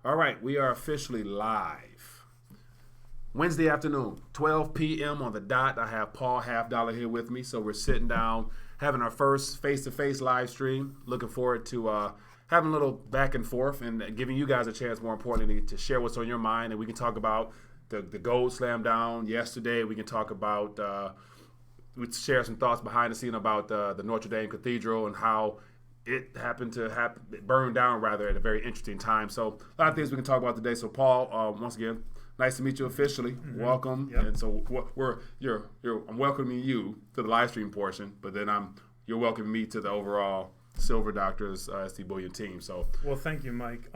All right, we are officially live. Wednesday afternoon, 12 p.m. on the dot. I have Paul Halfdollar here with me, so we're sitting down, having our first face-to-face live stream. Looking forward to having a little back and forth and giving you guys a chance, more importantly, to share what's on your mind. And we can talk about the gold slam down yesterday. We can talk about, we share some thoughts behind the scene about the Notre Dame Cathedral and how it happened to burn down rather at a very interesting time. So a lot of things we can talk about today. So Paul, once again, nice to meet you officially. Mm-hmm. Welcome. Yep. And so I'm welcoming you to the live stream portion, but then you're welcoming me to the overall Silver Doctors ST Bullion team. So well, thank you, Mike.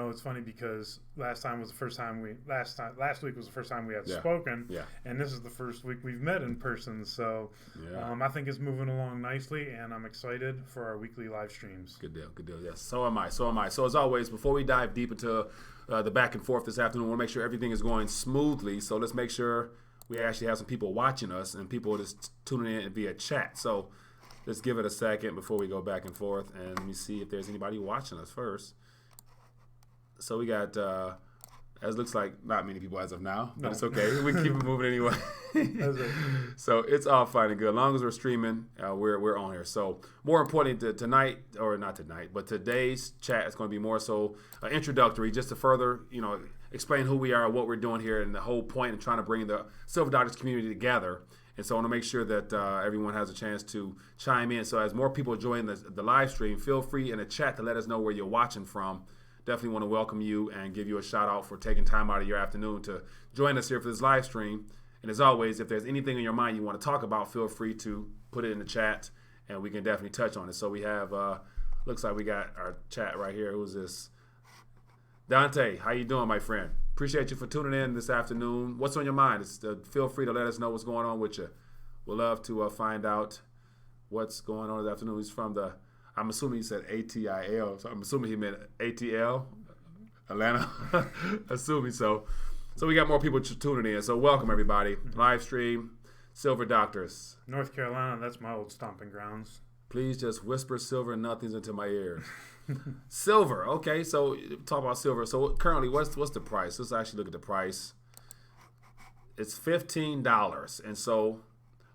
It's funny because last week was the first time we had spoken, and this is the first week we've met in person. So I think it's moving along nicely, and I'm excited for our weekly live streams. Good deal. Yes, so am I. So as always, before we dive deep into the back and forth this afternoon, we want to make sure everything is going smoothly. So let's make sure we actually have some people watching us and people just tuning in via chat. So let's give it a second before we go back and forth, and let me see if there's anybody watching us first. So we got, as looks like not many people as of now, but it's okay. We can keep it moving anyway. So it's all fine and good. As long as we're streaming, we're on here. So more importantly, today's chat is going to be more so introductory, just to further, explain who we are, what we're doing here, and the whole point of trying to bring the Silver Doctors community together. And so I want to make sure that everyone has a chance to chime in. So as more people join the live stream, feel free in the chat to let us know where you're watching from. Definitely want to welcome you and give you a shout out for taking time out of your afternoon to join us here for this live stream. And as always, if there's anything in your mind you want to talk about, feel free to put it in the chat and we can definitely touch on it. So we have, looks like we got our chat right here. Who's this? Dante, how you doing, my friend? Appreciate you for tuning in this afternoon. What's on your mind? Feel free to let us know what's going on with you. We'd love to find out what's going on this afternoon. He's from I'm assuming he said ATIL, so I'm assuming he meant ATL, Atlanta. Assuming so. So we got more people tuning in. So welcome, everybody. Live stream, Silver Doctors. North Carolina, that's my old stomping grounds. Please just whisper silver nothings into my ear. Silver, okay. So talk about silver. So currently, what's the price? Let's actually look at the price. It's $15, and so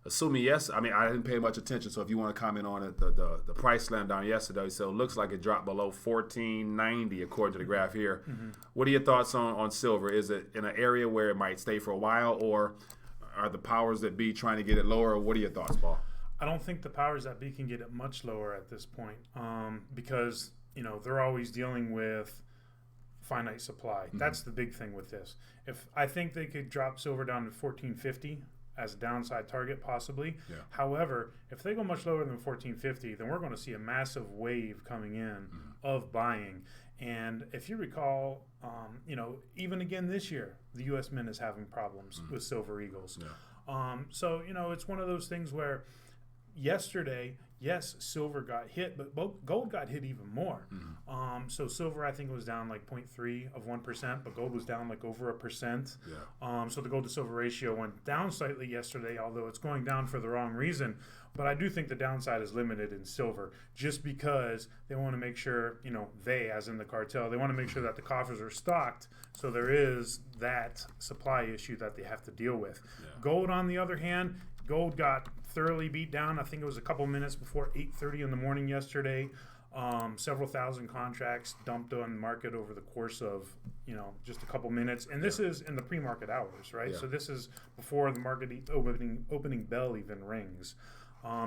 assuming I didn't pay much attention. So if you want to comment on it, the price slammed down yesterday. So it looks like it dropped below $14.90 according to the graph here. Mm-hmm. What are your thoughts on silver? Is it in an area where it might stay for a while, or are the powers that be trying to get it lower? What are your thoughts, Paul? I don't think the powers that be can get it much lower at this point, because they're always dealing with finite supply. Mm-hmm. That's the big thing with this. If I think they could drop silver down to $14.50 as a downside target, possibly. Yeah. However, if they go much lower than $14.50, then we're going to see a massive wave coming in of buying. And if you recall, even again this year, the U.S. Mint is having problems with Silver Eagles. Yeah. So it's one of those things where yesterday, yes, silver got hit, but gold got hit even more. Mm-hmm. So silver, I think, was down like 0.3%, but gold was down like over 1%. Yeah. So the gold to silver ratio went down slightly yesterday, although it's going down for the wrong reason. But I do think the downside is limited in silver, just because they want to make sure, they, as in the cartel, they want to make sure that the coffers are stocked. So there is that supply issue that they have to deal with. Yeah. Gold, on the other hand, gold got thoroughly beat down. I think it was a couple minutes before 8:30 in the morning yesterday. Several thousand contracts dumped on the market over the course of, just a couple minutes. And this is in the pre-market hours, right? Yeah. So this is before the market opening bell even rings.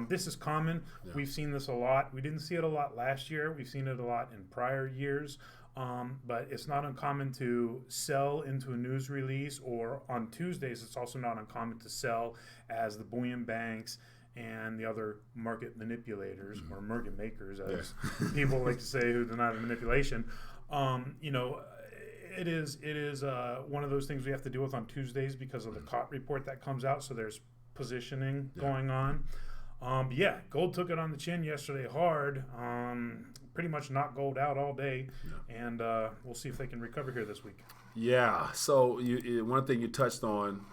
This is common. Yeah. We've seen this a lot. We didn't see it a lot last year. We've seen it a lot in prior years. But it's not uncommon to sell into a news release, or on Tuesdays, it's also not uncommon to sell as the bullion banks and the other market manipulators, or market makers, as people like to say, who deny the manipulation. It is one of those things we have to deal with on Tuesdays because of the COT report that comes out. So there's positioning going on. Gold took it on the chin yesterday hard. Pretty much knocked gold out all day, and we'll see if they can recover here this week. Yeah, so one thing you touched on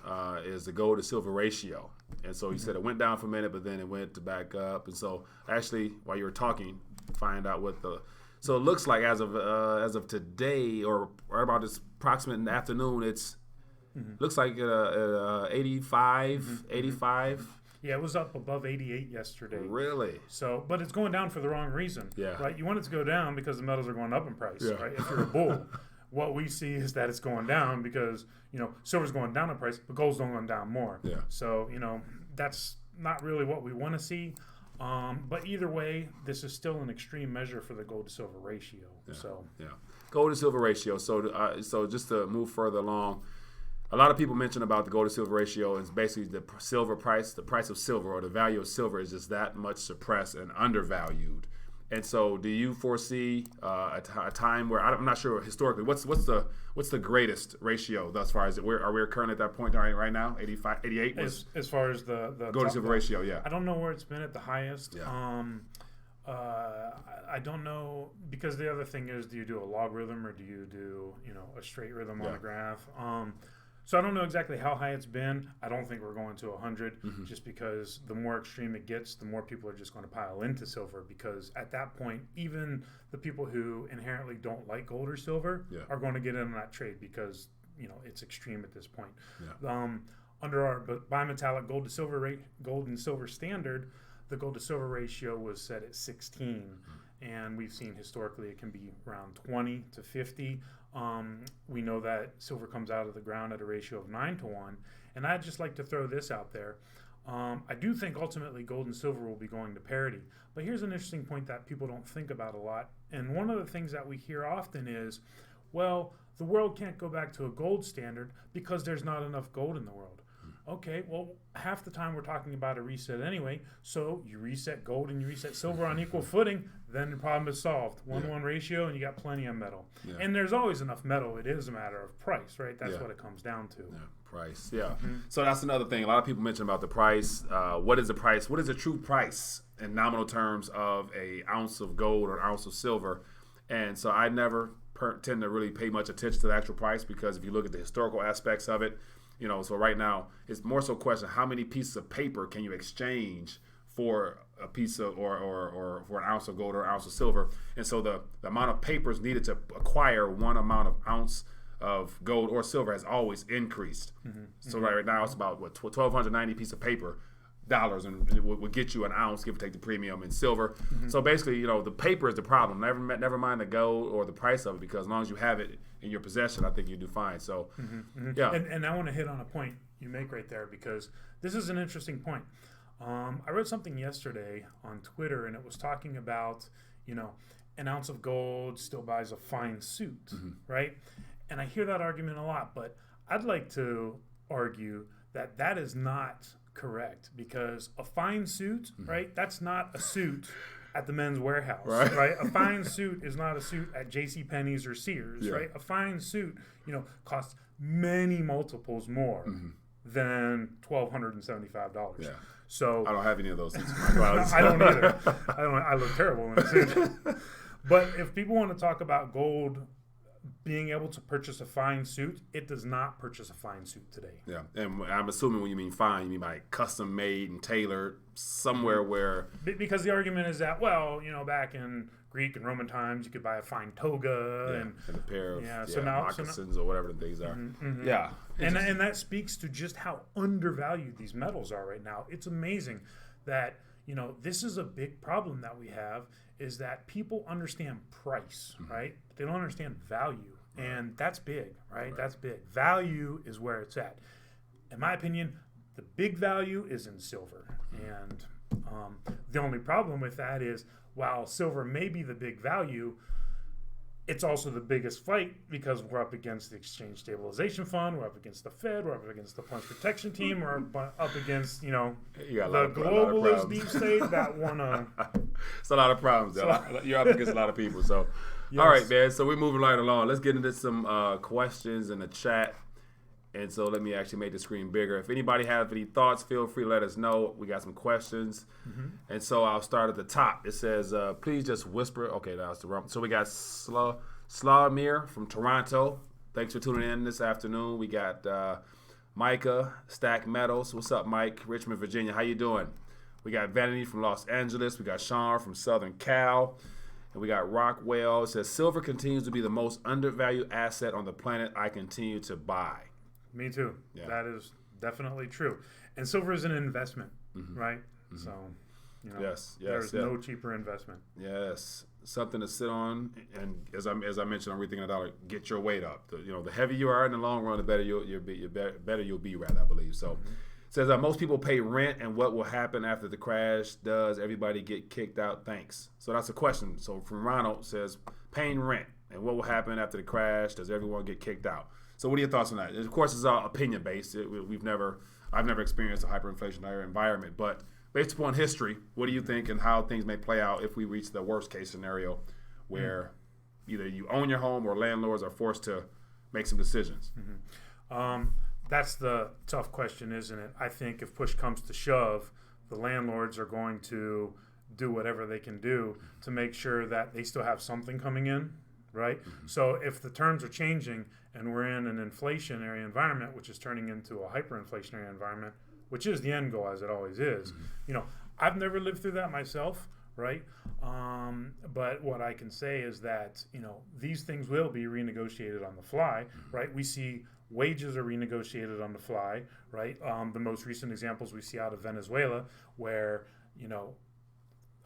is the gold to silver ratio. And so you said it went down for a minute, but then it went back up. And so actually, while you were talking, find out what the So it looks like as of today, or right about this approximate in the afternoon, it's looks like 85, 85. Yeah, it was up above 88 yesterday. Really? So, but it's going down for the wrong reason. Yeah. Right? You want it to go down because the metals are going up in price. Yeah. Right? If you're a bull, what we see is that it's going down because silver's going down in price, but gold's going down more. Yeah. So that's not really what we want to see. But either way, this is still an extreme measure for the gold to silver ratio. Yeah. So gold to silver ratio. So just to move further along. A lot of people mention about the gold to silver ratio is basically the silver price, the price of silver or the value of silver is just that much suppressed and undervalued. And so, do you foresee a time where I'm not sure historically what's the greatest ratio thus far? Are we currently at that point right now? 85, 88 was as far as the gold to silver ratio. Yeah, I don't know where it's been at the highest. Yeah. I don't know because the other thing is, do you do a logarithm or do you do a straight rhythm on a graph? So I don't know exactly how high it's been. I don't think we're going to 100 just because the more extreme it gets, the more people are just going to pile into silver because at that point, even the people who inherently don't like gold or silver are going to get in on that trade because, it's extreme at this point. Yeah. Under our bimetallic gold and silver standard, the gold to silver ratio was set at 16. And we've seen historically it can be around 20 to 50. We know that silver comes out of the ground at a ratio of 9 to 1. And I'd just like to throw this out there. I do think ultimately gold and silver will be going to parity. But here's an interesting point that people don't think about a lot. And one of the things that we hear often is, well, the world can't go back to a gold standard because there's not enough gold in the world. Okay, well, half the time we're talking about a reset anyway. So you reset gold and you reset silver on equal footing, then the problem is solved. 1-1 ratio, and you got plenty of metal. Yeah. And there's always enough metal. It is a matter of price, right? That's what it comes down to. Yeah, price. Yeah. So that's another thing. A lot of people mention about the price. What is the price? What is the true price in nominal terms of an ounce of gold or an ounce of silver? And so I never tend to really pay much attention to the actual price because if you look at the historical aspects of it, so right now it's more so a question: how many pieces of paper can you exchange for a piece of or for an ounce of gold or an ounce of silver? And so the amount of papers needed to acquire one amount of ounce of gold or silver has always increased. So right now it's about 1,290 pieces of paper dollars, and it would get you an ounce, give or take the premium in silver. So basically, the paper is the problem. Never mind the gold or the price of it, because as long as you have it in your possession, I think you do fine. So, yeah. And I want to hit on a point you make right there because this is an interesting point. I wrote something yesterday on Twitter, and it was talking about, an ounce of gold still buys a fine suit, right? And I hear that argument a lot, but I'd like to argue that that is not correct because a fine suit, right? That's not a suit at the Men's Warehouse, right? A fine suit is not a suit at JCPenney's or Sears, right? A fine suit, costs many multiples more than $1,275. Yeah. So I don't have any of those things in my closet. I don't either. I look terrible in a suit. But if people want to talk about gold being able to purchase a fine suit, it does not purchase a fine suit today. Yeah, and I'm assuming when you mean fine, you mean like custom made and tailored somewhere where... Because the argument is that, back in Greek and Roman times, you could buy a fine toga and a pair of moccasins or whatever the things are. Yeah. And that speaks to just how undervalued these metals are right now. It's amazing that, this is a big problem that we have, is that people understand price, right? But they don't understand value. And that's big, right? That's big. Value is where it's at. In my opinion, the big value is in silver. And the only problem with that is while silver may be the big value, it's also the biggest fight because we're up against the Exchange Stabilization Fund, we're up against the Fed, we're up against the Funds Protection Team, we're up against, the globalist deep state that want to... It's a lot of problems. You're up against a lot of people. So, yes. All right, man. So we're moving right along. Let's get into some questions in the chat. And so let me actually make the screen bigger. If anybody has any thoughts, feel free to let us know. We got some questions. And so I'll start at the top. It says, please just whisper. Okay, that's the wrong. So we got Slavomir from Toronto. Thanks for tuning in this afternoon. We got Micah, Stack Metals. What's up, Mike? Richmond, Virginia. How you doing? We got Vanity from Los Angeles. We got Sean from Southern Cal. And we got Rockwell. It says, silver continues to be the most undervalued asset on the planet. I continue to buy. Me too. Yeah. That is definitely true. And silver is an investment, right? So, there's no cheaper investment. Yes. Something to sit on. And as I mentioned, I'm rethinking the dollar. Get your weight up. The heavier you are in the long run, the better you'll be, rather, I believe. So, says most people pay rent, and what will happen after the crash? Does everybody get kicked out? Thanks. So that's a question. So from Ronald, says paying rent, and what will happen after the crash? Does everyone get kicked out? So what are your thoughts on that? Of course, it's all opinion based. I've never experienced a hyperinflationary environment, but based upon history, what do you think and how things may play out if we reach the worst case scenario, where either you own your home or landlords are forced to make some decisions? That's the tough question, isn't it? I think if push comes to shove, the landlords are going to do whatever they can do to make sure that they still have something coming in, right? So if the terms are changing and we're in an inflationary environment, which is turning into a hyperinflationary environment, which is the end goal, as it always is. I've never lived through that myself, right? But what I can say is that, these things will be renegotiated on the fly, right? We see wages are renegotiated on the fly, right? The most recent examples we see out of Venezuela, where,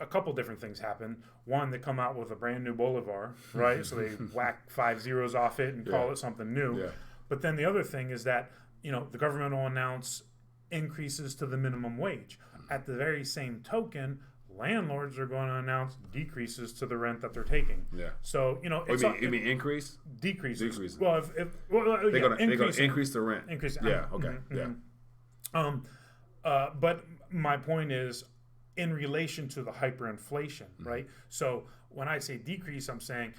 a couple different things happen. One, they come out with a brand new bolivar, right? So they whack 5 zeros off it and call it something new. Yeah. But then the other thing is that, the government will announce increases to the minimum wage. At the very same token, landlords are going to announce decreases to the rent that they're taking. Yeah. So, it's you mean increase? Decreases. Decreases. Well, they're going to increase the rent. Increase. Yeah. Okay. But my point is, in relation to the hyperinflation, right? So when I say decrease, I'm saying,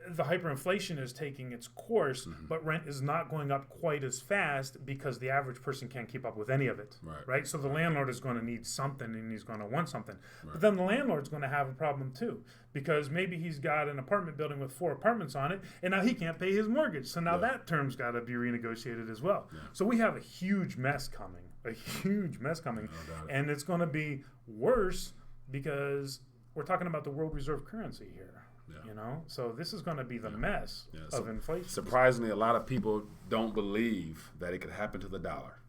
the hyperinflation is taking its course, but rent is not going up quite as fast because the average person can't keep up with any of it, right? So the landlord is going to need something and he's going to want something. But then the landlord's going to have a problem too, because maybe he's got an apartment building with 4 apartments on it, and now he can't pay his mortgage. So now that term's got to be renegotiated as well. Yeah. So we have a huge mess coming, and it's going to be worse because we're talking about the world reserve currency here. So this is going to be the mess of inflation. Surprisingly, a lot of people don't believe that it could happen to the dollar.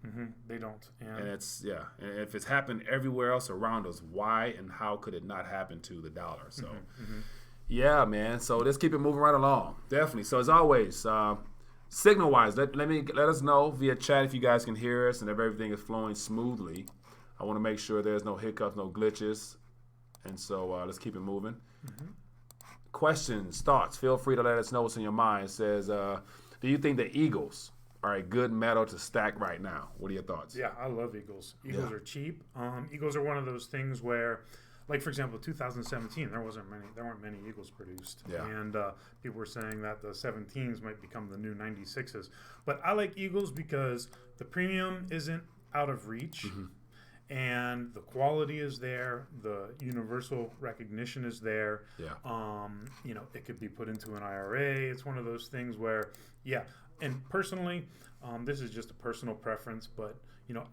They don't. And it's, and if it's happened everywhere else around us, why and how could it not happen to the dollar? So, yeah, man. So let's keep it moving right along. Definitely. So as always, signal-wise, let us know via chat if you guys can hear us and if everything is flowing smoothly. I want to make sure there's no hiccups, no glitches. And so let's keep it moving. Questions, thoughts, feel free to let us know what's in your mind. It says, do you think the Eagles are a good metal to stack right now? What are your thoughts? Yeah, I love Eagles. Eagles are cheap. Eagles are one of those things where, like, for example, 2017, there weren't many Eagles produced. Yeah. And people were saying that the 17s might become the new 96s. But I like Eagles because the premium isn't out of reach. And the quality is there, the universal recognition is there. It could be put into an IRA. It's one of those things where, and personally, this is just a personal preference, but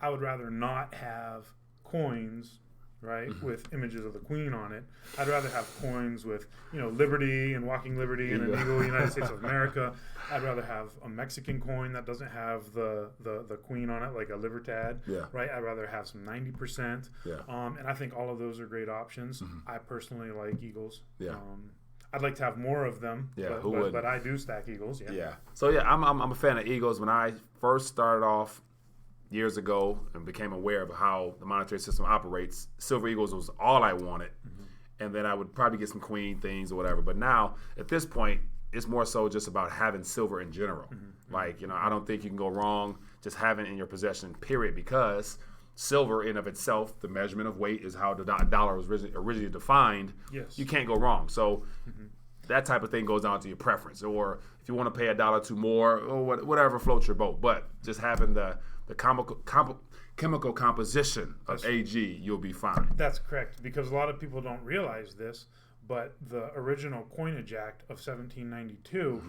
I would rather not have coins, right, with images of the Queen on it. I'd rather have coins with, Liberty and Walking Liberty and an Eagle, United States of America. I'd rather have a Mexican coin that doesn't have the Queen on it, like a Libertad, right? I'd rather have some 90%. And I think all of those are great options. I personally like Eagles. I'd like to have more of them, but I do stack Eagles. So I'm a fan of Eagles. When I first started off years ago and became aware of how the monetary system operates, Silver Eagles was all I wanted. And then I would probably get some Queen things or whatever. But now, at this point, it's more so just about having silver in general. Like, I don't think you can go wrong just having it in your possession, period, because silver in of itself, the measurement of weight is how the dollar was originally defined. You can't go wrong. So that type of thing goes down to your preference. Or if you want to pay $1 or $2 more, or whatever floats your boat. But just having the chemical composition of AG, you'll be fine. That's correct, because a lot of people don't realize this, but the original Coinage Act of 1792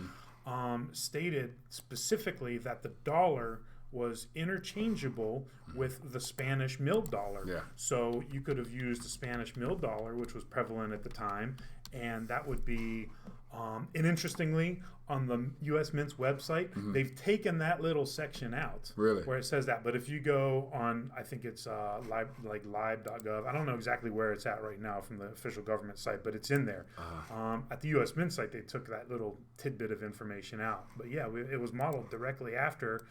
stated specifically that the dollar was interchangeable with the Spanish milled dollar. So you could have used the Spanish milled dollar, which was prevalent at the time, and that would be, and interestingly, on the U.S. Mint's website, they've taken that little section out, Really? where it says that. But if you go on, I think it's live.gov. I don't know exactly where it's at right now from the official government site, but it's in there. At the U.S. Mint site, they took that little tidbit of information out. But yeah, it was modeled directly after.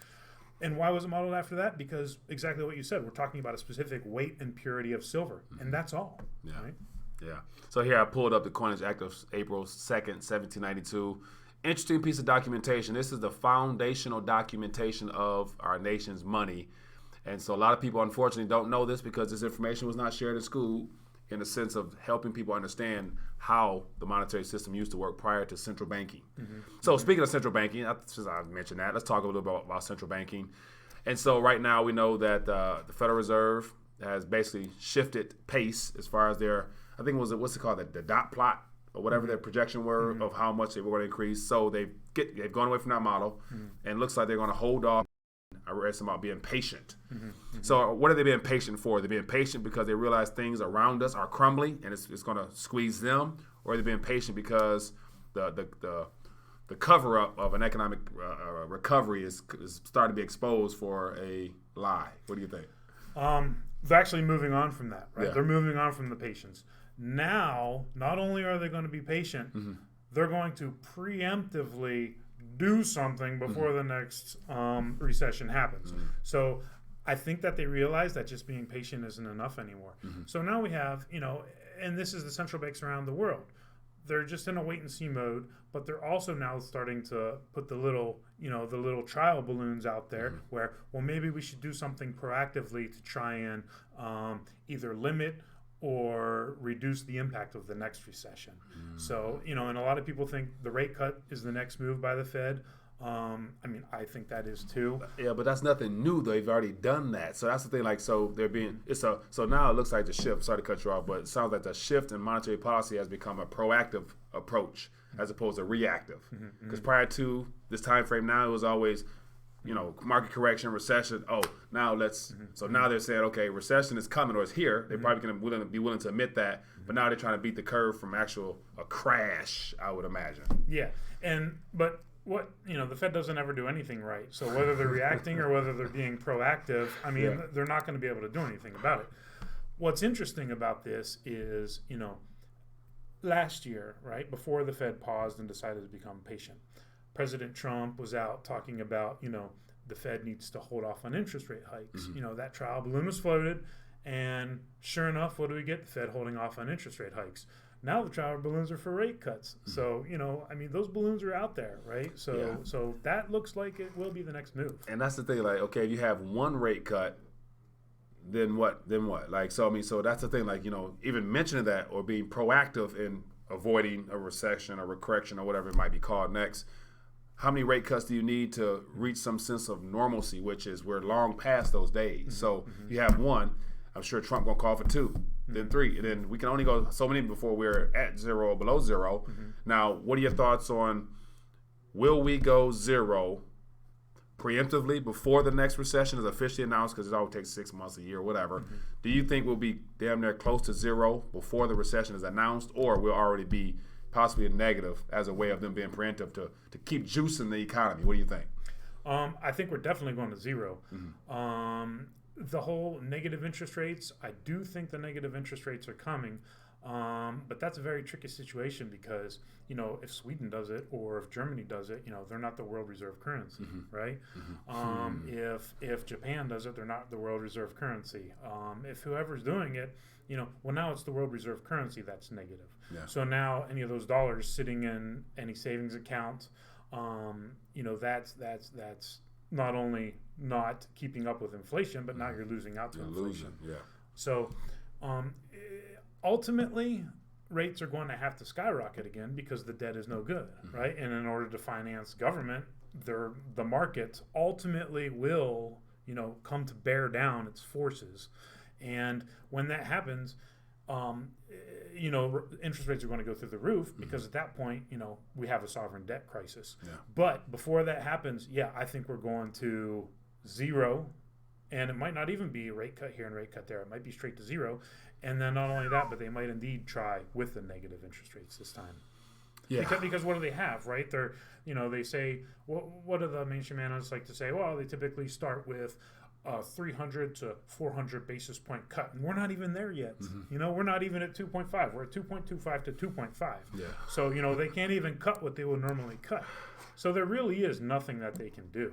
And why was it modeled after that? Because exactly what you said. We're talking about a specific weight and purity of silver, and that's all. Yeah. Right? Yeah. So here I pulled up the Coinage Act of April 2nd, 1792. Interesting piece of documentation. This is the foundational documentation of our nation's money. And so a lot of people, unfortunately, don't know this because this information was not shared in school in the sense of helping people understand how the monetary system used to work prior to central banking. So speaking of central banking, since I mentioned that, let's talk a little bit about central banking. And so right now we know that the Federal Reserve has basically shifted pace as far as their, I think it was, what's it called, the dot plot or whatever their projection were of how much they were going to increase. So they've gone away from that model, and it looks like they're going to hold off. I read something about being patient. So what are they being patient for? They're being patient because they realize things around us are crumbling and it's going to squeeze them, or they're being patient because the cover up of an economic recovery is starting to be exposed for a lie. What do you think? They're actually moving on from that, right? Yeah. They're moving on from the patience. Now, not only are they going to be patient, they're going to preemptively do something before the next recession happens. So I think that they realize that just being patient isn't enough anymore. So now we have, and this is the central banks around the world. They're just in a wait and see mode, but they're also now starting to put the little trial balloons out there where, well, maybe we should do something proactively to try and either limit or reduce the impact of the next recession. So, and a lot of people think the rate cut is the next move by the Fed. I think that is too. Yeah, but that's nothing new. They've already done that. So that's the thing. So now it looks like the shift. Sorry to cut you off, but it sounds like the shift in monetary policy has become a proactive approach as opposed to reactive. Because prior to this time frame, now it was always, market correction, recession. Oh, now let's. So now they're saying, okay, recession is coming or it's here. They're probably going to be willing to admit that. But now they're trying to beat the curve from a crash, I would imagine. Yeah, but what the Fed doesn't ever do anything right. So whether they're reacting or whether they're being proactive, they're not going to be able to do anything about it. What's interesting about this is, last year, right before the Fed paused and decided to become patient, President Trump was out talking about, the Fed needs to hold off on interest rate hikes. That trial balloon was floated, and sure enough, what do we get? The Fed holding off on interest rate hikes. Now the trial balloons are for rate cuts. So, those balloons are out there, right? So that looks like it will be the next move. And that's the thing, like, okay, if you have one rate cut, then what? So that's the thing, like, even mentioning that or being proactive in avoiding a recession or a correction or whatever it might be called next, how many rate cuts do you need to reach some sense of normalcy, which is we're long past those days. So you have one, I'm sure Trump going to call for two, then three, and then we can only go so many before we're at zero or below zero. Now, what are your thoughts on, will we go zero preemptively before the next recession is officially announced, because it always takes 6 months, a year, whatever. Do you think we'll be damn near close to zero before the recession is announced, or we'll already be possibly a negative as a way of them being preemptive to keep juicing the economy? What do you think? I think we're definitely going to zero. The whole negative interest rates, I do think the negative interest rates are coming, but that's a very tricky situation because, if Sweden does it or if Germany does it, they're not the world reserve currency, right? If Japan does it, they're not the world reserve currency. If whoever's doing it, now it's the world reserve currency that's negative. Yeah. So now any of those dollars sitting in any savings account, that's not only not keeping up with inflation, but now you're losing out to inflation. Yeah. So ultimately, rates are going to have to skyrocket again because the debt is no good, right? And in order to finance government, the market ultimately will, come to bear down its forces. And when that happens, interest rates are going to go through the roof because at that point, we have a sovereign debt crisis. Yeah. But before that happens, I think we're going to zero And it might not even be a rate cut here and rate cut there. It might be straight to zero. And then not only that, but they might indeed try with the negative interest rates this time. Yeah. Because what do they have, right? They're, they say, what do the mainstream analysts like to say? Well, they typically start with a 300 to 400 basis point cut. And we're not even there yet. We're not even at 2.5. We're at 2.25 to 2.5. Yeah. So, they can't even cut what they would normally cut. So there really is nothing that they can do.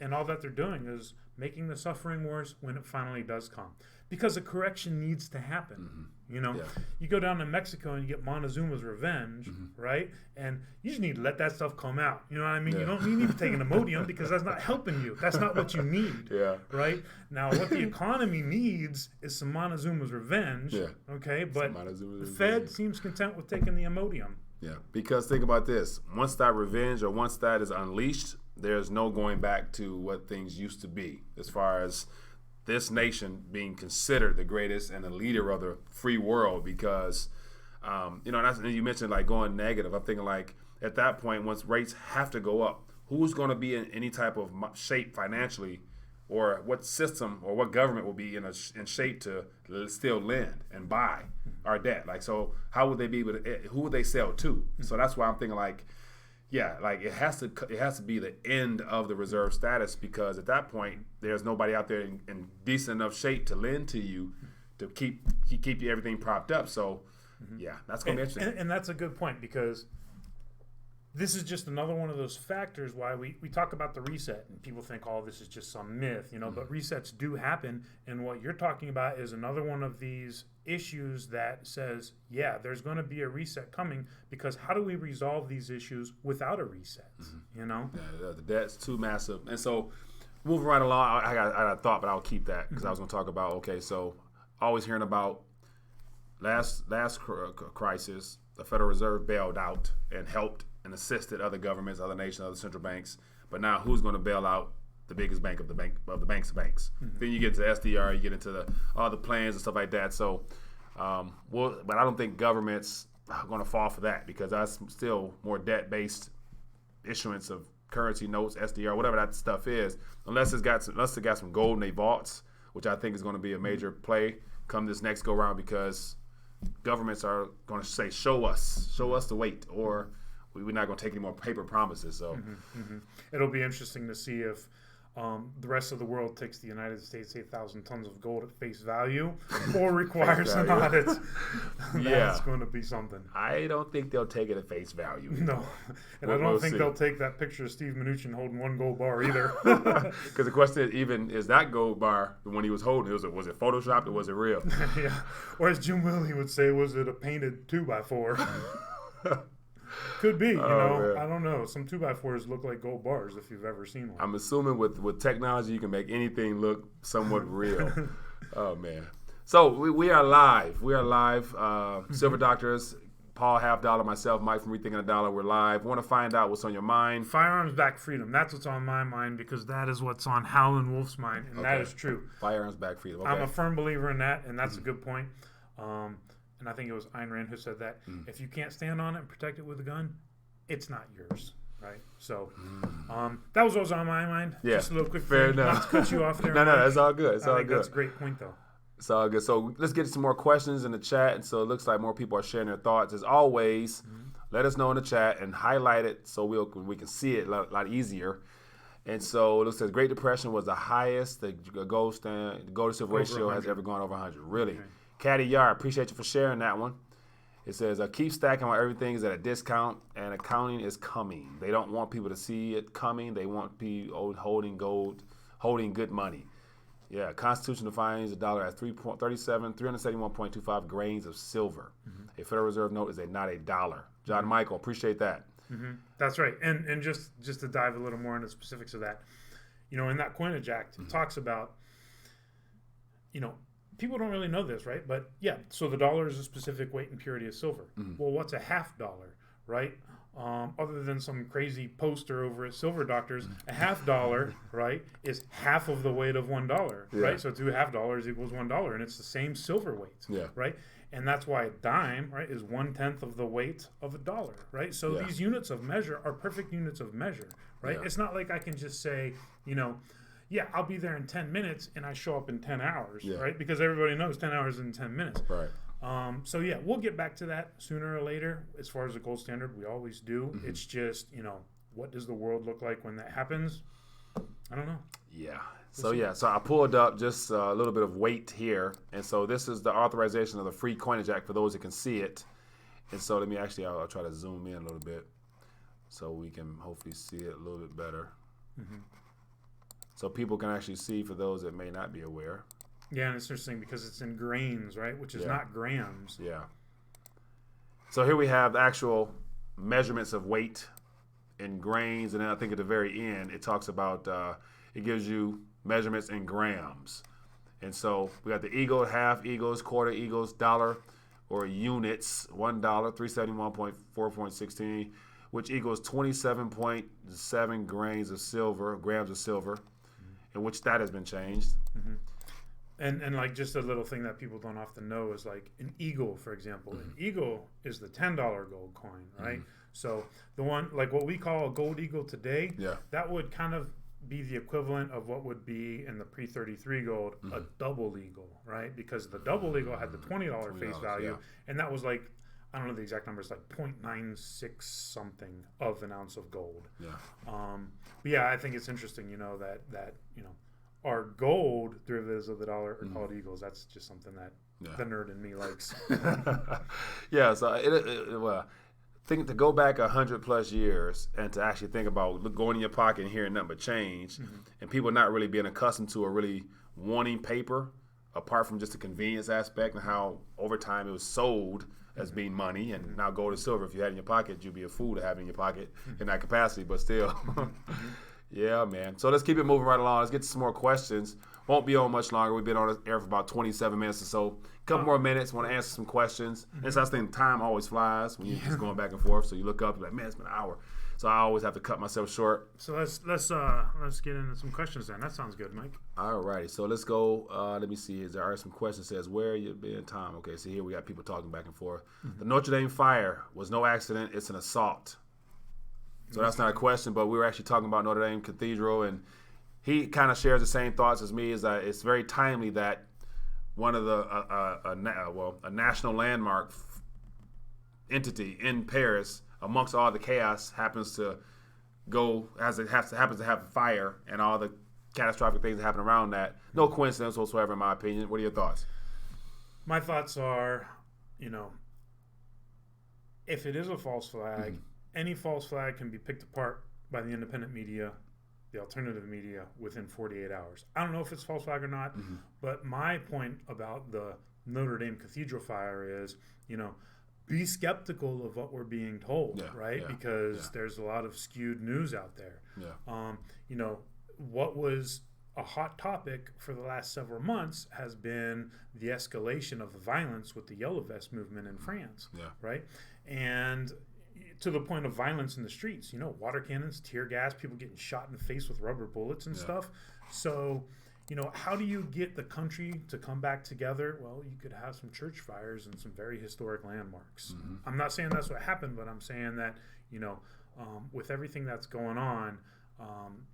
And all that they're doing is making the suffering worse when it finally does come. Because a correction needs to happen. You go down to Mexico and you get Montezuma's revenge, right? And you just need to let that stuff come out. You know what I mean? Yeah. You don't need to take an Imodium because that's not helping you. That's not what you need. Yeah. Right? Now, what the economy needs is some Montezuma's revenge. Yeah. Okay? But Montezuma's the Fed revenge. seems content with taking the Imodium. Yeah. Because think about this. Once that revenge or once that is unleashed, there's no going back to what things used to be as far as this nation being considered the greatest and the leader of the free world because, and you mentioned like going negative. I'm thinking like at that point, once rates have to go up, who's going to be in any type of shape financially or what system or what government will be in shape to still lend and buy our debt? Like, so how would they be able to, who would they sell to? So that's why I'm thinking like, yeah, like it has to be the end of the reserve status because at that point there's nobody out there in decent enough shape to lend to you to keep you everything propped up. So yeah, that's gonna be interesting. And that's a good point because this is just another one of those factors why we talk about the reset and people think, oh, this is just some myth, but resets do happen. And what you're talking about is another one of these issues that says, yeah, there's going to be a reset coming because how do we resolve these issues without a reset? Yeah, the debt's too massive. And so moving right along, I got a thought, but I'll keep that because I was going to talk about, okay, so always hearing about last crisis, the Federal Reserve bailed out and helped and assisted other governments, other nations, other central banks. But now who's going to bail out the biggest bank of the banks of banks? Then you get to SDR, you get into all the plans and stuff like that. So, but I don't think governments are going to fall for that because that's still more debt-based issuance of currency notes, SDR, whatever that stuff is. Unless it got some gold in their vaults, which I think is going to be a major play come this next go round because governments are going to say, show us the weight, or we're not going to take any more paper promises. So it'll be interesting to see if the rest of the world takes the United States 8,000 tons of gold at face value or requires an audit. That's going to be something. I don't think they'll take it at face value. No. And I don't think they'll take that picture of Steve Mnuchin holding one gold bar either. Because the question is that gold bar, the one he was holding, was it photoshopped or was it real? Yeah. Or as Jim Willie would say, was it a painted 2x4? Could be, man. I don't know. Some 2x4s look like gold bars if you've ever seen one. I'm assuming with technology, you can make anything look somewhat real. Oh, man. So we are live. We are live. Silver Doctors, Paul Half Dollar, myself, Mike from Rethinking a Dollar. We're live. Want to find out what's on your mind. Firearms back freedom. That's what's on my mind because that is what's on Howlin' Wolf's mind, and that is true. Firearms back freedom. Okay. I'm a firm believer in that, and that's a good point. And I think it was Ayn Rand who said that if you can't stand on it and protect it with a gun, it's not yours, right? So that was what was on my mind. Yeah, just a little quick fair thing. enough. Not to cut you off there. No, that's all good. I think that's a great point, though. It's all good. So let's get some more questions in the chat. And so it looks like more people are sharing their thoughts. As always, let us know in the chat and highlight it so we can see it a lot easier. And so it looks like Great Depression was the highest the gold to silver ratio has ever gone over 100. Really. Okay. Caddy Yard, appreciate you for sharing that one. It says, keep stacking while everything is at a discount and accounting is coming. They don't want people to see it coming. They want people holding good money. Yeah, Constitution defines a dollar as 371.25 grains of silver. A Federal Reserve note is not a dollar. John Michael, appreciate that. That's right. And just to dive a little more into the specifics of that, in that Coinage Act, it talks about, people don't really know this, right? But yeah, so the dollar is a specific weight and purity of silver. Well, what's a half dollar, right? Other than some crazy poster over at Silver Doctors, a half dollar, right, is half of the weight of $1, right? So $2.50 equals $1, and it's the same silver weight, right? And that's why a dime, right, is 1/10 of the weight of a dollar, right? So these units of measure are perfect units of measure, right? It's not like I can just say, yeah, I'll be there in 10 minutes and I show up in 10 hours, Yeah. right? Because everybody knows 10 hours in 10 minutes. Right. So yeah, we'll get back to that sooner or later. As far as the gold standard, we always do. It's just, what does the world look like when that happens? I don't know. Yeah. So I pulled up just a little bit of weight here, and so this is the authorization of the Free Coinage Act for those that can see it. And so I'll try to zoom in a little bit so we can hopefully see it a little bit better. So people can actually see for those that may not be aware. Yeah, and it's interesting because it's in grains, right? Which is not grams. Yeah. So here we have the actual measurements of weight in grains, and then I think at the very end it talks about it gives you measurements in grams. And so we got the eagle, half eagles, quarter eagles, dollar or units, $1, 371.4.16, which equals 27.7 grams of silver, in which that has been changed. And like just a little thing that people don't often know is like an eagle, for example. An eagle is the $10 gold coin, right? So the one, like what we call a gold eagle today, that would kind of be the equivalent of what would be in the pre-33 gold, a double eagle, right? Because the double eagle had the $20 face value, and that was like, I don't know the exact numbers, like 0.96 something of an ounce of gold. But yeah, I think it's interesting, that our gold derivatives of the dollar are called eagles. That's just something that the nerd in me likes. So think to go back 100+ years and to actually think about going in your pocket and hearing nothing but change, and people not really being accustomed to or really wanting paper, apart from just the convenience aspect and how over time it was sold as being money, and now gold and silver, if you had it in your pocket, you'd be a fool to have it in your pocket in that capacity, but still. Yeah, man. So let's keep it moving right along. Let's get to some more questions. Won't be on much longer. We've been on the air for about 27 minutes or so. A couple more minutes. Want to answer some questions. And so I think time always flies when you're just going back and forth. So you look up, you're like, man, it's been an hour. So I always have to cut myself short. So let's get into some questions then. That sounds good, Mike. All righty. So let's go. Let me see. There are some questions. It says, where you been, Tom? Okay, so here we got people talking back and forth. The Notre Dame fire was no accident. It's an assault. So that's not a question, but we were actually talking about Notre Dame Cathedral, and he kind of shares the same thoughts as me. Is that it's very timely that one of the a national landmark entity in Paris, amongst all the chaos, happens to have a fire and all the catastrophic things that happen around that. No coincidence whatsoever, in my opinion. What are your thoughts? My thoughts are, if it is a false flag. Any false flag can be picked apart by the independent media, the alternative media, within 48 hours. I don't know if it's false flag or not, but my point about the Notre Dame Cathedral fire is, be skeptical of what we're being told, right? Because there's a lot of skewed news out there. What was a hot topic for the last several months has been the escalation of the violence with the Yellow Vest movement in France, right? And to the point of violence in the streets, water cannons, tear gas, people getting shot in the face with rubber bullets and stuff. So, how do you get the country to come back together? Well, you could have some church fires and some very historic landmarks. I'm not saying that's what happened, but I'm saying that, with everything that's going on,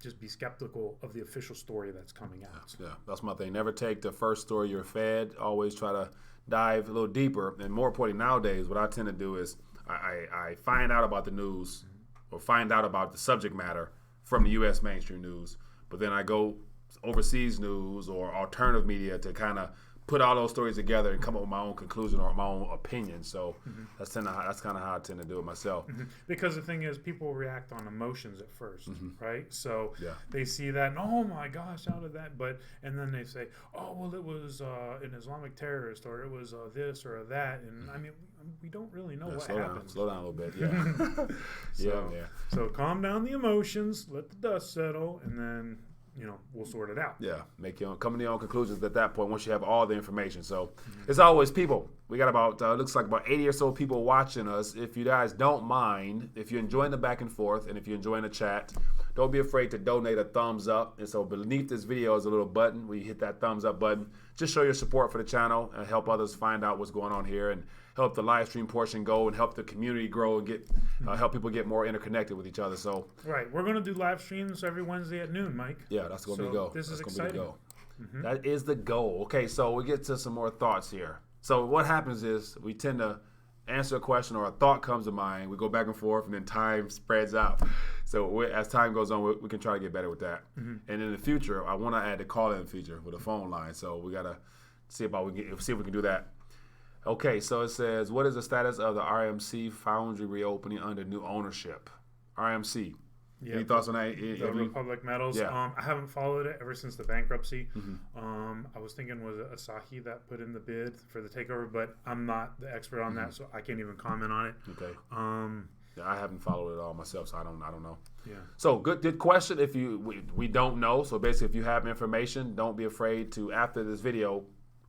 just be skeptical of the official story that's coming out. Yeah, that's my thing. Never take the first story you're fed. Always try to dive a little deeper. And more importantly, nowadays, what I tend to do is I find out about the news or find out about the subject matter from the U.S. mainstream news, but then I go overseas news or alternative media to kind of put all those stories together and come up with my own conclusion or my own opinion. So that's kind of how I tend to do it myself. Because the thing is, people react on emotions at first, right? So they see that, and oh my gosh, how did that? And then they say, oh well, it was an Islamic terrorist, or it was this or that, and I mean, we don't really know what happened. Slow down a little bit, So calm down the emotions, let the dust settle, and then we'll sort it out. Yeah, come to your own conclusions at that point once you have all the information. So as always, people, we got about looks like about 80 or so people watching us. If you guys don't mind, if you're enjoying the back and forth, and if you're enjoying the chat, don't be afraid to donate a thumbs up. And so beneath this video is a little button where you hit that thumbs up button. Just show your support for the channel and help others find out what's going on here and help the live stream portion go and help the community grow and get help people get more interconnected with each other. So right, we're going to do live streams every Wednesday at noon, Mike. yeah, that's going to be go. This is exciting. Go. That is the goal. Okay, so we get to some more thoughts here. So what happens is we tend to answer a question or a thought comes to mind. We go back and forth, and then time spreads out. So as time goes on, we can try to get better with that. And in the future, I want to add the call-in feature with a phone line. So we got to see if we can do that. Okay, so it says, what is the status of the RMC foundry reopening under new ownership? RMC. Yeah, any thoughts on that? The Republic Metals. Yeah. I haven't followed it ever since the bankruptcy. I was thinking, was it Asahi that put in the bid for the takeover? But I'm not the expert on that, so I can't even comment on it. Okay. Yeah, I haven't followed it all myself, so I don't know. Yeah. So good question. If we don't know, so basically, if you have information, don't be afraid to, after this video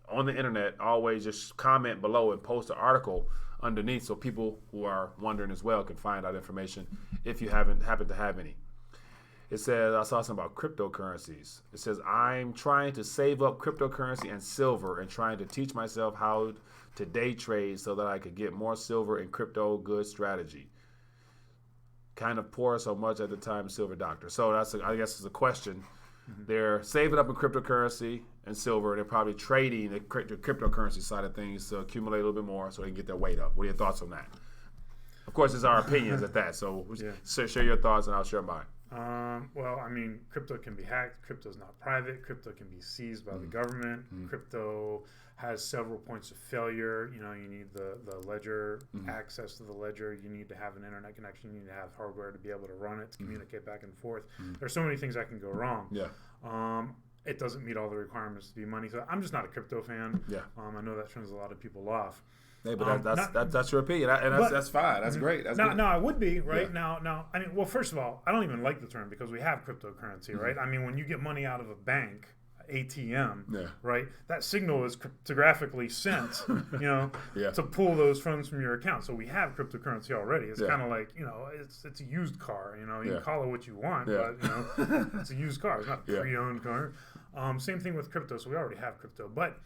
on the internet, always just comment below and post an article underneath, so people who are wondering as well can find out information if you happen to have any. It says, I saw something about cryptocurrencies. It says, I'm trying to save up cryptocurrency and silver and trying to teach myself how to day trade so that I could get more silver in crypto good strategy. Kind of poor so much at the time, silver doctor. So I guess it's a question. They're saving up in cryptocurrency and silver. They're probably trading the cryptocurrency side of things to accumulate a little bit more so they can get their weight up. What are your thoughts on that? Of course, it's our opinions at that. So share your thoughts and I'll share mine. Well, I mean, crypto can be hacked. Crypto's not private. Crypto can be seized by the government. Crypto has several points of failure. You know, you need the ledger, access to the ledger. You need to have an internet connection. You need to have hardware to be able to run it, to communicate back and forth. There's so many things that can go wrong. Yeah. It doesn't meet all the requirements to be money. So I'm just not a crypto fan. Yeah. I know that turns a lot of people off. Hey, but that's your opinion, and that's fine. That's great. That's good. No, I would be right now. I mean, well, first of all, I don't even like the term because we have cryptocurrency, right? I mean, when you get money out of a bank ATM, right? That signal is cryptographically sent, to pull those funds from your account. So we have cryptocurrency already. It's kind of like, it's a used car. You can call it what you want, but it's a used car. It's not a pre-owned car. Same thing with crypto. So we already have crypto, but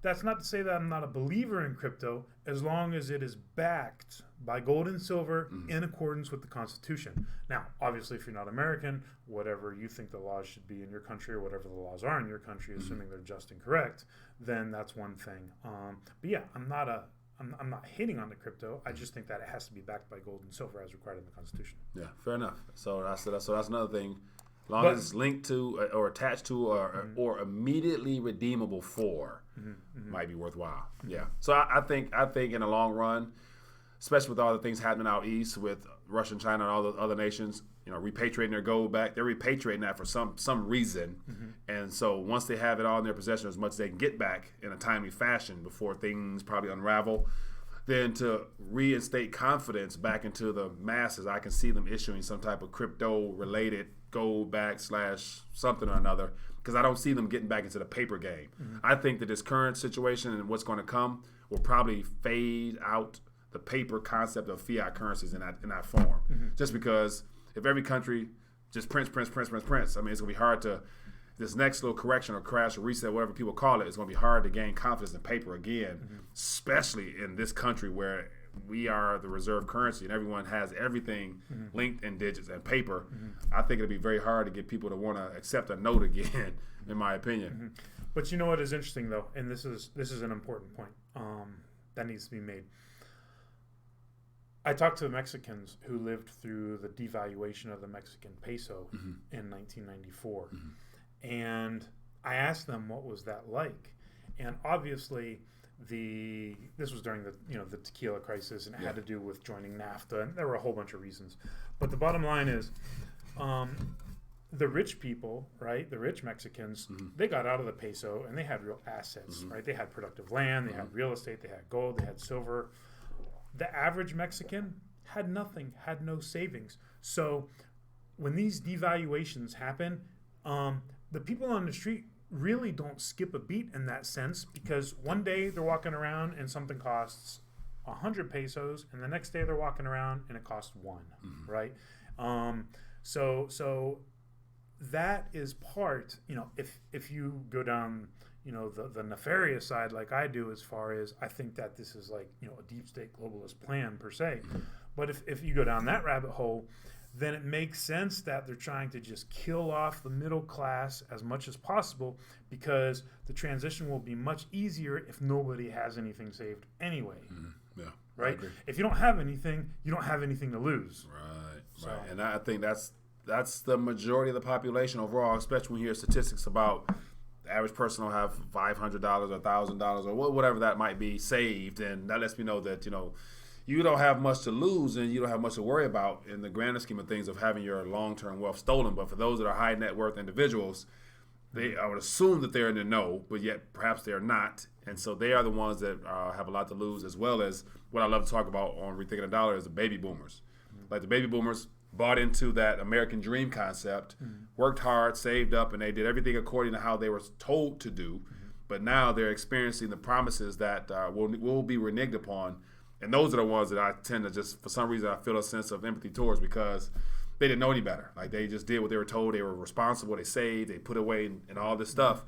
that's not to say that I'm not a believer in crypto as long as it is backed by gold and silver in accordance with the Constitution. Now, obviously, if you're not American, whatever you think the laws should be in your country or whatever the laws are in your country, assuming they're just and correct, then that's one thing. But yeah, I'm not hating on the crypto. I just think that it has to be backed by gold and silver as required in the Constitution. Yeah, fair enough. So that's another thing. As long as it's linked to or attached to or immediately redeemable for, might be worthwhile. Yeah. So I think in the long run, especially with all the things happening out east with Russia and China and all the other nations, repatriating their gold back, they're repatriating that for some reason. And so once they have it all in their possession, as much as they can get back in a timely fashion before things probably unravel, then to reinstate confidence back into the masses, I can see them issuing some type of crypto-related gold back / something or another, because I don't see them getting back into the paper game. I think that this current situation and what's going to come will probably fade out the paper concept of fiat currencies in that form. Just because if every country just prints, I mean, it's going to be hard to, this next little correction or crash or reset, whatever people call it, it's going to be hard to gain confidence in paper again, especially in this country where we are the reserve currency and everyone has everything linked in digits and paper. I think it'll be very hard to get people to want to accept a note again, in my opinion. But you know what is interesting, though, and this is an important point that needs to be made. I talked to the Mexicans who lived through the devaluation of the Mexican peso in 1994. And I asked them what was that like. And obviously this was during the tequila crisis, and it had to do with joining NAFTA, and there were a whole bunch of reasons. But the bottom line is the rich people, right, the rich Mexicans, they got out of the peso and they had real assets, right? They had productive land, they had real estate, they had gold, they had silver. The average Mexican had nothing, had no savings. So when these devaluations happen, the people on the street really don't skip a beat in that sense, because one day they're walking around and something costs 100 pesos, and the next day they're walking around and it costs 1, right? So that is part, if you go down, the nefarious side like I do, as far as I think that this is like, a deep state globalist plan per se. But if you go down that rabbit hole, then it makes sense that they're trying to just kill off the middle class as much as possible, because the transition will be much easier if nobody has anything saved anyway. Yeah. Right? If you don't have anything, you don't have anything to lose. Right. And I think that's the majority of the population overall, especially when you hear statistics about the average person will have $500 or $1,000 or whatever that might be saved. And that lets me know that, you don't have much to lose and you don't have much to worry about in the grander scheme of things of having your long-term wealth stolen. But for those that are high net worth individuals, I would assume that they're in the know, but yet perhaps they're not. And so they are the ones that have a lot to lose, as well as what I love to talk about on Rethinking the Dollar is the baby boomers. Like the baby boomers bought into that American dream concept, worked hard, saved up, and they did everything according to how they were told to do. But now they're experiencing the promises that will be reneged upon. And those are the ones that I tend to just, for some reason, I feel a sense of empathy towards, because they didn't know any better. Like, they just did what they were told. They were responsible. They saved. They put away and all this stuff.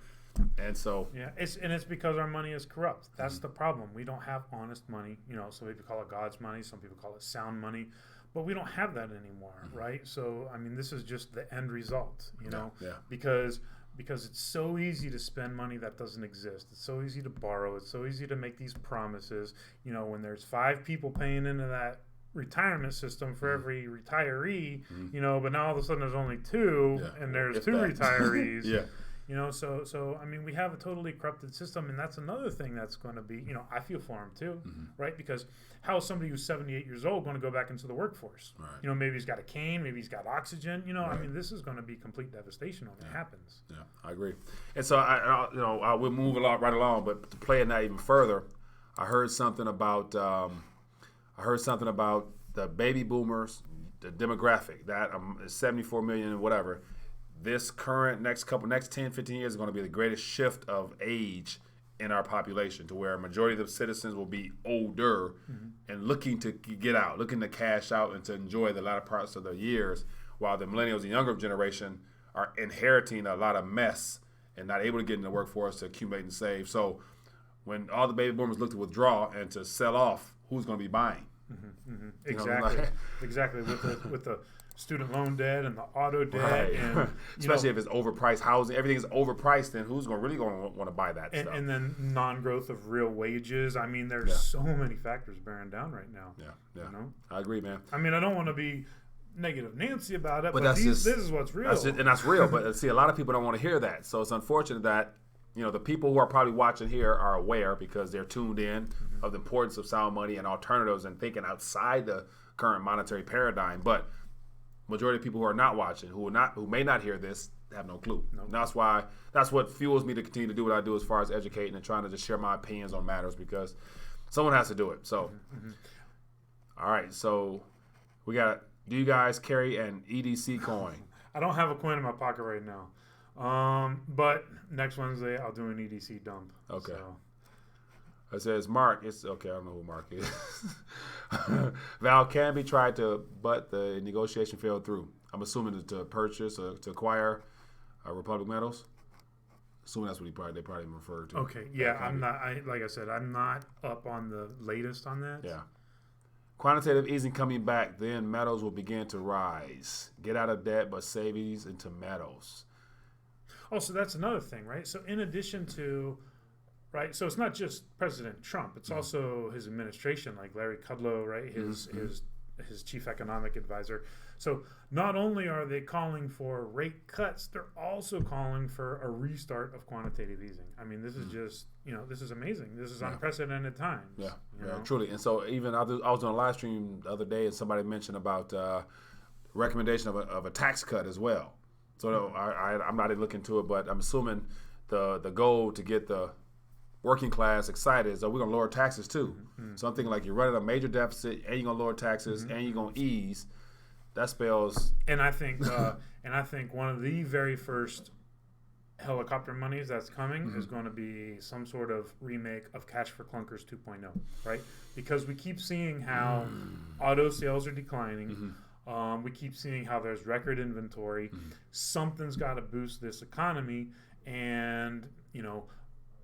And so, yeah, it's because our money is corrupt. That's the problem. We don't have honest money. Some people call it God's money. Some people call it sound money. But we don't have that anymore, right? So, I mean, this is just the end result, because it's so easy to spend money that doesn't exist. It's so easy to borrow. It's so easy to make these promises. When there's 5 people paying into that retirement system for every retiree, but now all of a sudden there's only 2, and there's 2 retirees. So I mean, we have a totally corrupted system, and that's another thing that's going to be, I feel for him too, right? Because how is somebody who's 78 years old going to go back into the workforce? Right. Maybe he's got a cane, maybe he's got oxygen. Right. I mean, this is going to be complete devastation when it happens. Yeah, I agree. And so I will move right along, but to play it that even further, I heard something about the baby boomers, the demographic that 74 million and whatever. This next 10, 15 years is going to be the greatest shift of age in our population, to where a majority of the citizens will be older and looking to get out, looking to cash out and to enjoy the latter parts of their years, while the millennials and younger generation are inheriting a lot of mess and not able to get in the workforce to accumulate and save. So when all the baby boomers look to withdraw and to sell off, who's going to be buying? Exactly. Exactly. With the student loan debt and the auto debt, right. And especially if it's overpriced housing, everything is overpriced. Then who's really going to want to buy that stuff? And then non-growth of real wages. I mean, there's so many factors bearing down right now. Yeah. I agree, man. I mean, I don't want to be negative Nancy about it, but this is what's real. That's real. But see, a lot of people don't want to hear that. So it's unfortunate that the people who are probably watching here are aware, because they're tuned in of the importance of sound money and alternatives and thinking outside the current monetary paradigm. But majority of people who are not watching, who may not hear this, have no clue. Nope. And that's what fuels me to continue to do what I do as far as educating and trying to just share my opinions on matters, because someone has to do it. So, all right. So do you guys carry an EDC coin? I don't have a coin in my pocket right now. But next Wednesday I'll do an EDC dump. Okay. So. It says Mark. It's okay. I don't know who Mark is. Val Canby tried to, but the negotiation fell through. I'm assuming to purchase or to acquire Republic Metals. Assuming that's what they probably referred to. Okay. Yeah. I'm not. Like I said, I'm not up on the latest on that. Yeah. Quantitative easing coming back, then metals will begin to rise. Get out of debt, but savings into metals. Oh, so that's another thing, right? So in addition to, right, so it's not just President Trump, it's also his administration, like Larry Kudlow, right, his chief economic advisor. So not only are they calling for rate cuts, they're also calling for a restart of quantitative easing. I mean, this is just, this is amazing. This is unprecedented times. Yeah, truly. And so even I was on a live stream the other day, and somebody mentioned about recommendation of a tax cut as well. So I'm not even looking into it, but I'm assuming the goal to get the working class excited is that we're going to lower taxes too. So I'm thinking, like, you're running a major deficit and you're going to lower taxes and you're going to ease. That spells. And I think one of the very first helicopter monies that's coming is going to be some sort of remake of Cash for Clunkers 2.0, right? Because we keep seeing how auto sales are declining. We keep seeing how there's record inventory. Something's got to boost this economy, and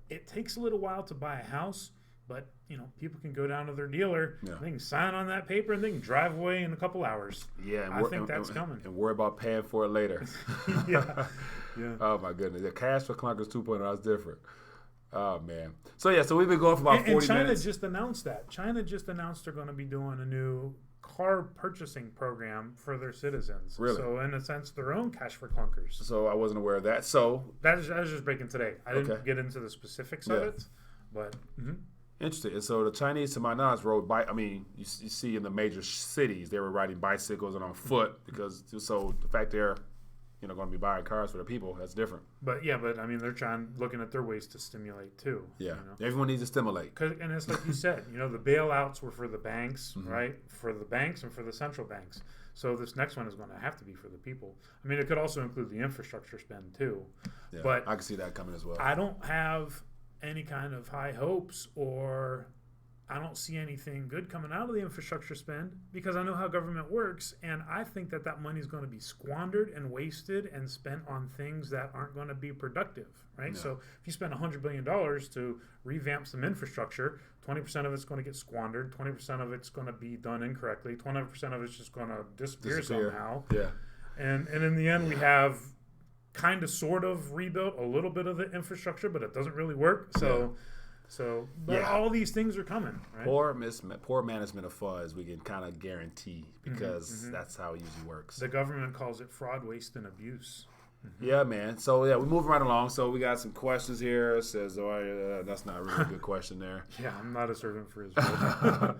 it takes a little while to buy a house, but people can go down to their dealer, they can sign on that paper, and they can drive away in a couple hours. Yeah, I think that's coming. And worry about paying for it later. Yeah. Oh my goodness, the cash for clunkers 2.0, that's different. Oh man. So we've been going for about 40 minutes. And China just announced that. China just announced they're going to be doing a new car purchasing program for their citizens. Really? So in a sense, their own cash for clunkers. So I wasn't aware of that. So that was just breaking today. I didn't get into the specifics of it, but interesting. And so the Chinese, to my knowledge, rode bike. I mean, you see in the major cities, they were riding bicycles and on foot because so the fact they're going to be buying cars for the people, that's different. But I mean, they're looking at their ways to stimulate too. Yeah, everyone needs to stimulate. And it's like you said, the bailouts were for the banks, right? For the banks and for the central banks. So this next one is going to have to be for the people. I mean, it could also include the infrastructure spend too. Yeah, but I can see that coming as well. I don't have any kind of high hopes, or I don't see anything good coming out of the infrastructure spend because I know how government works, and I think that money is going to be squandered and wasted and spent on things that aren't going to be productive, right? No. So if you spend $100 billion to revamp some infrastructure, 20% of it's going to get squandered, 20% of it's going to be done incorrectly, 20% of it's just going to disappear somehow. Yeah. And in the end, we have kind of sort of rebuilt a little bit of the infrastructure, but it doesn't really work. But all these things are coming, right? Poor management of funds, we can kind of guarantee because that's how it usually works. The government calls it fraud, waste, and abuse. Yeah, man. So, we're moving right along. So, we got some questions here. It says, that's not really a good question there. Yeah, I'm not a servant for Israel.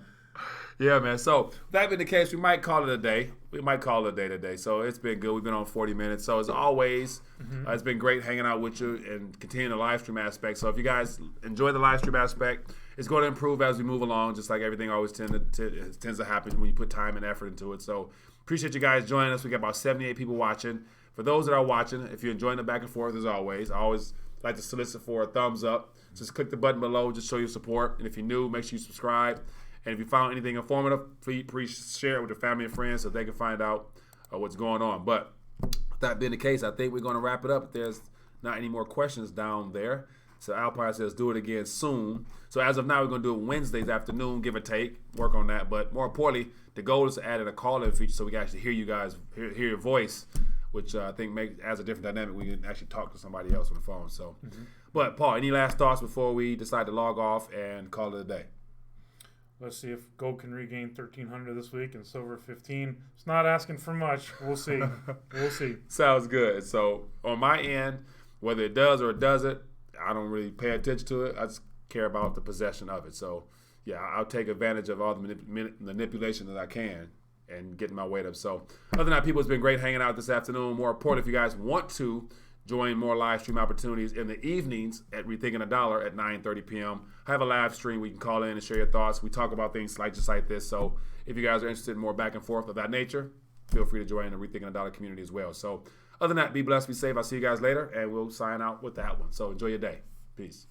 Yeah, man. So, that being the case, we might call it a day. We might call it a day today. So, it's been good. We've been on 40 minutes. So, as always, it's been great hanging out with you and continuing the live stream aspect. So, if you guys enjoy the live stream aspect, it's going to improve as we move along, just like everything always tends to happen when you put time and effort into it. So, appreciate you guys joining us. We got about 78 people watching. For those that are watching, if you're enjoying the back and forth, as always, I always like to solicit for a thumbs up. Just click the button below, just show your support. And if you're new, make sure you subscribe. And if you found anything informative, please share it with your family and friends so they can find out what's going on. But that being the case, I think we're going to wrap it up. If there's not any more questions down there. So Alpine says, do it again soon. So as of now, we're going to do it Wednesdays afternoon, give or take, work on that. But more importantly, the goal is to add in a call-in feature so we can actually hear you guys, hear your voice, which I think adds a different dynamic. We can actually talk to somebody else on the phone. So, But Paul, any last thoughts before we decide to log off and call it a day? Let's see if gold can regain 1,300 this week and silver 15. It's not asking for much. We'll see. We'll see. Sounds good. So on my end, whether it does or it doesn't, I don't really pay attention to it. I just care about the possession of it. So, yeah, I'll take advantage of all the manipulation that I can and getting my weight up. So other than that, people, it's been great hanging out this afternoon. More important, if you guys want to join more live stream opportunities in the evenings at Rethinking a Dollar at 9:30 p.m. I have a live stream where you can call in and share your thoughts. We talk about things just like this. So if you guys are interested in more back and forth of that nature, feel free to join the Rethinking a Dollar community as well. So other than that, be blessed, be safe. I'll see you guys later, and we'll sign out with that one. So enjoy your day. Peace.